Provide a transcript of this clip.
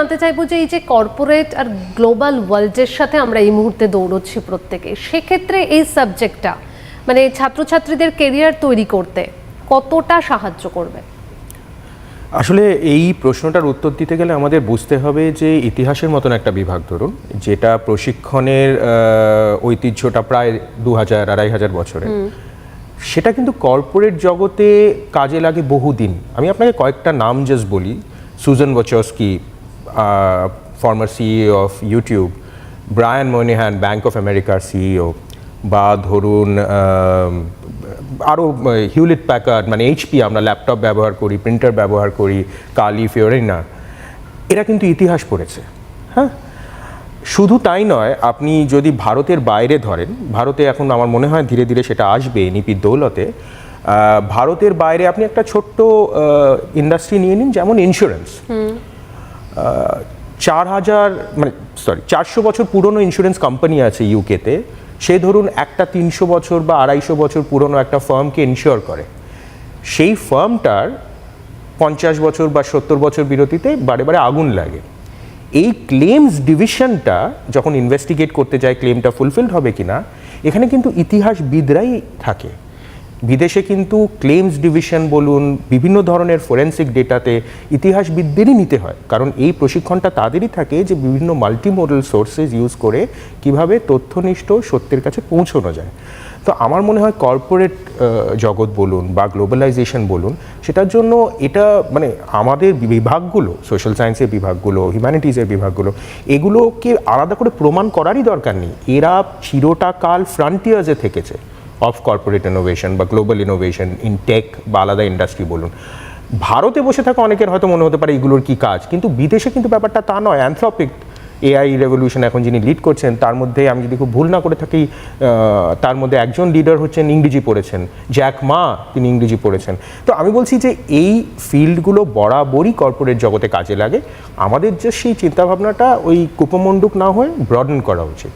জানতে চাইবো যে এই যে কর্পোরেট আর গ্লোবাল ওয়ার্ল্ডের সাথে আমরা এই মুহূর্তে দৌড়চ্ছি প্রত্যেকে, সেক্ষেত্রে এই সাবজেক্টটা মানে ছাত্রছাত্রীদের কেরিয়ার তৈরি করতে কতটা সাহায্য করবে? আসলে এই প্রশ্নটার উত্তর দিতে গেলে আমাদের বুঝতে হবে যে ইতিহাসের মতন একটা বিভাগ ধরুন, যেটা প্রশিক্ষণের ঐতিহ্যটা প্রায় 2000-2500 বছরের, সেটা কিন্তু কর্পোরেট জগতে কাজে লাগে বহুদিন। আমি আপনাকে কয়েকটা নাম জাস্ট বলি। Susan Wojcicki, former CEO of YouTube, Brian Moynihan, bank of আমেরিকার সিইও, বা ধরুন আরও হিউলেট প্যাকার্ড, মানে এইচপি, আমরা ল্যাপটপ ব্যবহার করি, প্রিন্টার ব্যবহার করি, কালি, ফিওরেনা, এরা কিন্তু ইতিহাস পড়েছে। হ্যাঁ, শুধু তাই নয়, আপনি যদি ভারতের বাইরে ধরেন, ভারতে এখন আমার মনে হয় ধীরে ধীরে সেটা আসবে এনইপির দৌলতে, ভারতের বাইরে আপনি একটা ছোট্ট ইন্ডাস্ট্রি নিয়ে নিন, যেমন ইন্স্যুরেন্স। 400 বছর পুরনো ইন্স্যুরেন্স কোম্পানি আছে ইউকেতে। সে ধরুন একটা 300 বছর বা 250 বছর পুরনো একটা ফার্মকে ইনশিওর করে। সেই ফার্মটার 50 বছর বা 70 বছর বিরতিতে বারে বারে আগুন লাগে। এই ক্লেমস ডিভিশনটা যখন ইনভেস্টিগেট করতে যায় ক্লেমটা ফুলফিলড হবে কিনা, এখানে কিন্তু ইতিহাসবিদরাই থাকে। বিদেশে কিন্তু ক্লেমস ডিভিশন বলুন, বিভিন্ন ধরনের ফরেন্সিক ডেটাতে ইতিহাসবিদদেরই নিতে হয়, কারণ এই প্রশিক্ষণটা তাদেরই থাকে যে বিভিন্ন মাল্টিমোডাল সোর্সেস ইউজ করে কিভাবে তথ্যনিষ্ঠ সত্যের কাছে পৌঁছানো যায়। তো আমার মনে হয় কর্পোরেট জগৎ বলুন বা গ্লোবালাইজেশন বলুন, সেটার জন্য এটা মানে আমাদের বিভাগগুলো, সোশ্যাল সায়েন্সের বিভাগগুলো, হিউম্যানিটিজের বিভাগগুলো, এগুলোকে আলাদা করে প্রমাণ করারই দরকার নেই। এরা চিরটা কাল ফ্রন্টিয়ার্সে থেকেছে অফ কর্পোরেট ইনোভেশন বা গ্লোবাল ইনোভেশন ইন টেক বা আলাদা ইন্ডাস্ট্রি বলুন। ভারতে বসে থাকা অনেকের হয়তো মনে হতে পারে এগুলোর কি কাজ, কিন্তু বিদেশে কিন্তু ব্যাপারটা তা নয়। অ্যানথ্রপিক এআই রেভলিউশন এখন যিনি লিড করছেন, তার মধ্যে আমি যদি খুব ভুল না করে থাকি, তার মধ্যে একজন লিডার হচ্ছেন ইংরেজি পড়েছেন, জ্যাক মা, তিনি ইংরেজি পড়েছেন। তো আমি বলছি যে এই ফিল্ডগুলো বরাবরই কর্পোরেট জগতে কাজে লাগে। আমাদের যে সেই চিন্তাভাবনাটা ওই কুপমণ্ডুক না হয়ে ব্রডেন করা উচিত।